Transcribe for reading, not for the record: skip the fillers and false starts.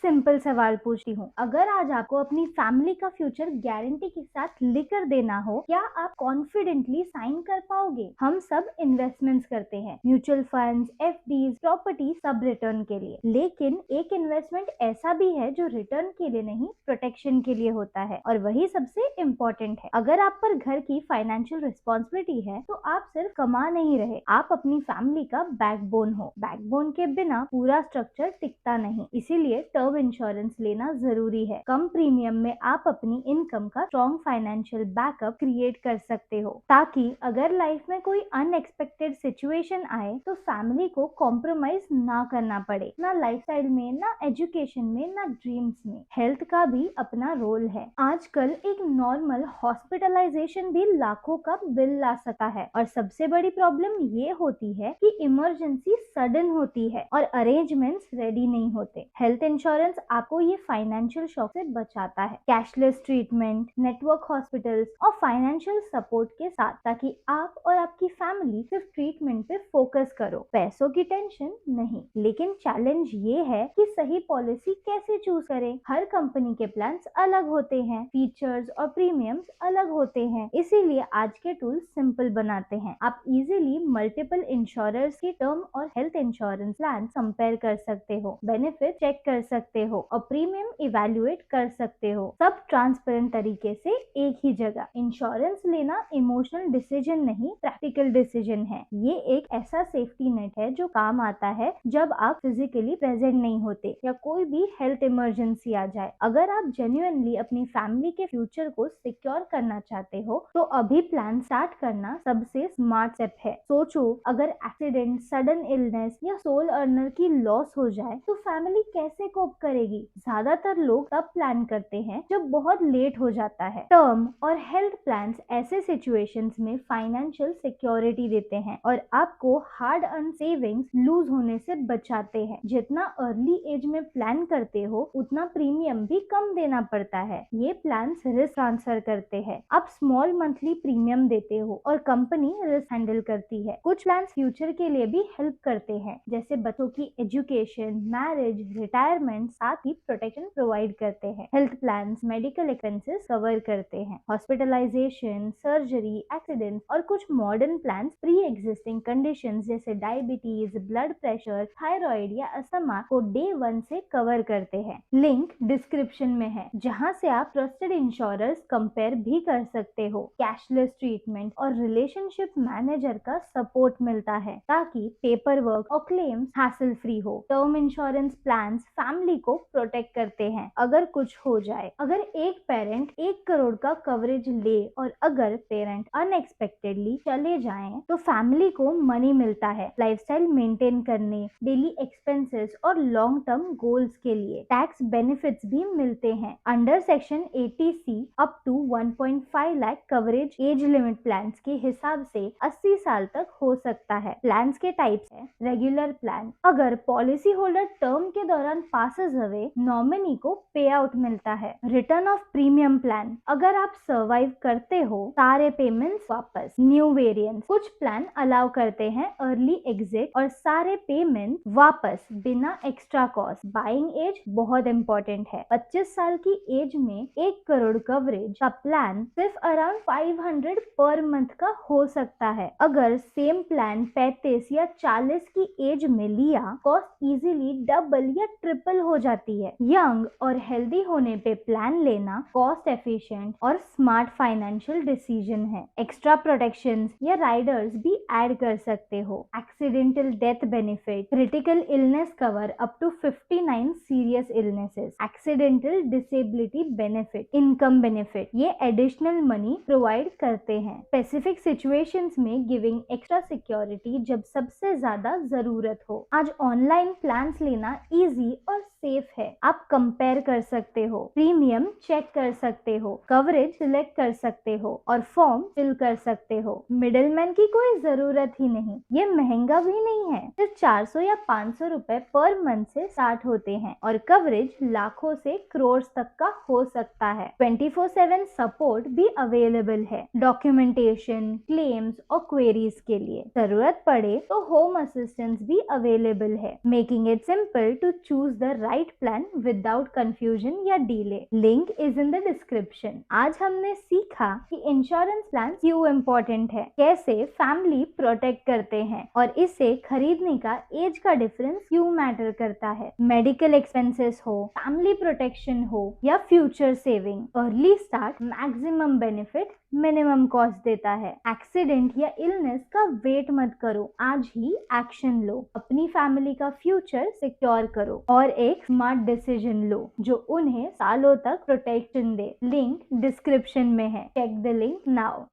Simple सवाल पूछती हूँ, अगर आज आपको अपनी फैमिली का फ्यूचर गारंटी के साथ लिकर देना हो, क्या आप कॉन्फिडेंटली साइन कर पाओगे? हम सब इन्वेस्टमेंट्स करते हैं, म्यूचुअल फंड्स, एफडीज, प्रॉपर्टी, सब रिटर्न के लिए। लेकिन एक इन्वेस्टमेंट ऐसा भी है जो रिटर्न के लिए नहीं, प्रोटेक्शन के लिए होता है, और वही सबसे इम्पोर्टेंट है। अगर आप पर घर की फाइनेंशियल रिस्पॉन्सिबिलिटी है तो आप सिर्फ कमा नहीं रहे, आप अपनी फैमिली का बैकबोन हो। बैकबोन के बिना पूरा स्ट्रक्चर टिकता नहीं, इसीलिए टर्म इंश्योरेंस लेना जरूरी है। कम प्रीमियम में आप अपनी इनकम का स्ट्रॉन्ग फाइनेंशियल बैकअप क्रिएट कर सकते हो, ताकि अगर लाइफ में कोई अनएक्सपेक्टेड सिचुएशन आए तो फैमिली को कॉम्प्रोमाइज ना करना पड़े, ना लाइफस्टाइल में, ना एजुकेशन में, ना ड्रीम्स में। हेल्थ का भी अपना रोल है। आजकल एक नॉर्मल हॉस्पिटलाइजेशन भी लाखों का बिल ला सकता है, और सबसे बड़ी प्रॉब्लम ये होती है कि इमरजेंसी सडन होती है और अरेंजमेंट्स रेडी नहीं होते। हेल्थ इंश्योरेंस आपको ये फाइनेंशियल शॉक से बचाता है, कैशलेस ट्रीटमेंट, नेटवर्क हॉस्पिटल्स और फाइनेंशियल सपोर्ट के साथ, ताकि आप और आपकी फैमिली सिर्फ ट्रीटमेंट पे फोकस करो, पैसों की टेंशन नहीं। लेकिन चैलेंज ये है कि सही पॉलिसी कैसे चूज करें। हर कंपनी के प्लान्स अलग होते हैं, फीचर्स और प्रीमियम्स अलग होते हैं, इसीलिए आज के टूल सिंपल बनाते हैं। आप इजीली मल्टीपल इंश्योरर्स के टर्म और हेल्थ इंश्योरेंस प्लान कंपेयर कर सकते हो, बेनिफिट चेक कर सकते हो और प्रीमियम इवैल्यूएट कर सकते हो, सब ट्रांसपेरेंट तरीके से एक ही जगह। इंश्योरेंस लेना इमोशनल डिसीजन नहीं, प्रैक्टिकल डिसीजन है। ये एक ऐसा सेफ्टी नेट है जो काम आता है जब आप फिजिकली प्रेजेंट नहीं होते या कोई भी हेल्थ इमरजेंसी आ जाए। अगर आप जेन्युइनली अपनी फैमिली के फ्यूचर को सिक्योर करना चाहते हो तो अभी प्लान स्टार्ट करना सबसे स्मार्ट स्टेप है। सोचो, अगर एक्सीडेंट, सडन इलनेस या सोल अर्नर की लॉस हो जाए तो फैमिली कैसे कोप करेगी? ज्यादातर लोग तब प्लान करते हैं जब बहुत लेट हो जाता है। टर्म और हेल्थ प्लान्स ऐसे सिचुएशंस में फाइनेंशियल सिक्योरिटी देते हैं और आपको हार्ड अर्न सेविंग्स लूज होने से बचाते हैं। जितना अर्ली एज में प्लान करते हो उतना प्रीमियम भी कम देना पड़ता है। ये प्लान्स रिस्क ट्रांसफर करते हैं, आप स्मॉल मंथली प्रीमियम देते हो और कंपनी रिस्क हैंडल करती है। कुछ प्लान्स फ्यूचर के लिए भी हेल्प करते हैं, जैसे बच्चों की एजुकेशन, मैरिज, रिटायरमेंट, साथ ही प्रोटेक्शन प्रोवाइड करते हैं। Health plans medical expenses cover करते हैं, हॉस्पिटलाइजेशन, सर्जरी, एक्सीडेंट, और कुछ modern plans pre existing conditions जैसे डायबिटीज, ब्लड प्रेशर, थायराइड या अस्थमा को डे 1 से कवर करते हैं। लिंक डिस्क्रिप्शन में है, जहां से आप ट्रस्टेड इंश्योरर्स कंपेयर भी कर सकते हो। कैशलेस ट्रीटमेंट और रिलेशनशिप मैनेजर का सपोर्ट मिलता है, ताकि पेपर वर्क और क्लेम्स हैसल फ्री हो। टर्म इंश्योरेंस प्लान्स फैमिली को प्रोटेक्ट करते हैं अगर कुछ हो जाए। अगर एक पेरेंट 1 करोड़ का कवरेज ले और अगर पेरेंट अनएक्सपेक्टेडली चले जाएं तो फैमिली को मनी मिलता है लाइफस्टाइल मेंटेन करने, डेली एक्सपेंसेस और लॉन्ग टर्म गोल्स के लिए। टैक्स बेनिफिट्स भी मिलते हैं। Under section 80C up to 1.5 lakh coverage age limit plans के हिसाब से 80 साल तक हो सकता है। प्लान्स के टाइप्स है, रेगुलर प्लान, अगर पॉलिसी होल्डर टर्म के दौरान पासेस अवे, नॉमिनी को पे आउट मिलता है। रिटर्न ऑफ प्रीमियम प्लान, अगर आप सर्वाइव करते हो सारे पेमेंट्स वापस। न्यू वेरिएंट्स, कुछ प्लान अलाउ करते हैं अर्ली एग्जिट और सारे पेमेंट वापस बिना एक्स्ट्रा कॉस्ट। बाइंग एज बहुत इंपॉर्टेंट है, 25 साल की एज में 1 करोड़ कवरेज का प्लान सिर्फ अराउंड 500 पर मंथ का हो सकता है। अगर सेम प्लान 35 या 40 की एज में लिया, कॉस्ट इजीली डबल या ट्रिपल हो जाती है। यंग और हेल्दी होने पे प्लान लेना कॉस्ट एफिशिएंट और स्मार्ट फाइनेंशियल डिसीजन है। एक्स्ट्रा प्रोटेक्शंस या राइडर्स भी ऐड कर सकते हो। Accidental death benefit, critical illness cover up to 59 serious illnesses, accidental disability benefit, income benefit, ये एडिशनल मनी प्रोवाइड करते हैं। स्पेसिफिक सिचुएशंस में गिविंग एक्स्ट्रा सिक्योरिटी जब सबसे ज्यादा जरूरत हो। आज ऑनलाइन प्लान्स लेना इजी और सेफ है। आप कंपेयर कर सकते हो, प्रीमियम चेक कर सकते हो, कवरेज सिलेक्ट कर सकते हो और फॉर्म फिल कर सकते हो। मिडिलमैन की कोई जरूरत ही नहीं। ये महंगा भी नहीं है, सिर्फ 400 या 500 रुपए पर मंथ से स्टार्ट होते हैं और कवरेज लाखों से करोड़ तक का हो सकता है। 24/7 सपोर्ट भी अवेलेबल है, डॉक्यूमेंटेशन, क्लेम्स और क्वेरीज के लिए। जरूरत पड़े तो होम असिस्टेंस भी अवेलेबल है, making it simple to choose the right plan without confusion या delay. Link is in the description. आज हमने सीखा कि इंश्योरेंस प्लान क्यों इम्पोर्टेंट है, कैसे फैमिली प्रोटेक्ट करते हैं और इसे खरीदने का एज का डिफरेंस क्यों मैटर करता है। मेडिकल एक्सपेंसेस हो, फैमिली प्रोटेक्शन हो या future saving, early start maximum benefit minimum cost देता है। एक्सीडेंट या इलनेस का वेट मत करो, आज ही एक्शन लो, अपनी फैमिली का फ्यूचर सिक्योर करो और एक स्मार्ट डिसीजन लो जो उन्हें सालों तक प्रोटेक्शन दे। लिंक डिस्क्रिप्शन में है, चेक द लिंक नाउ।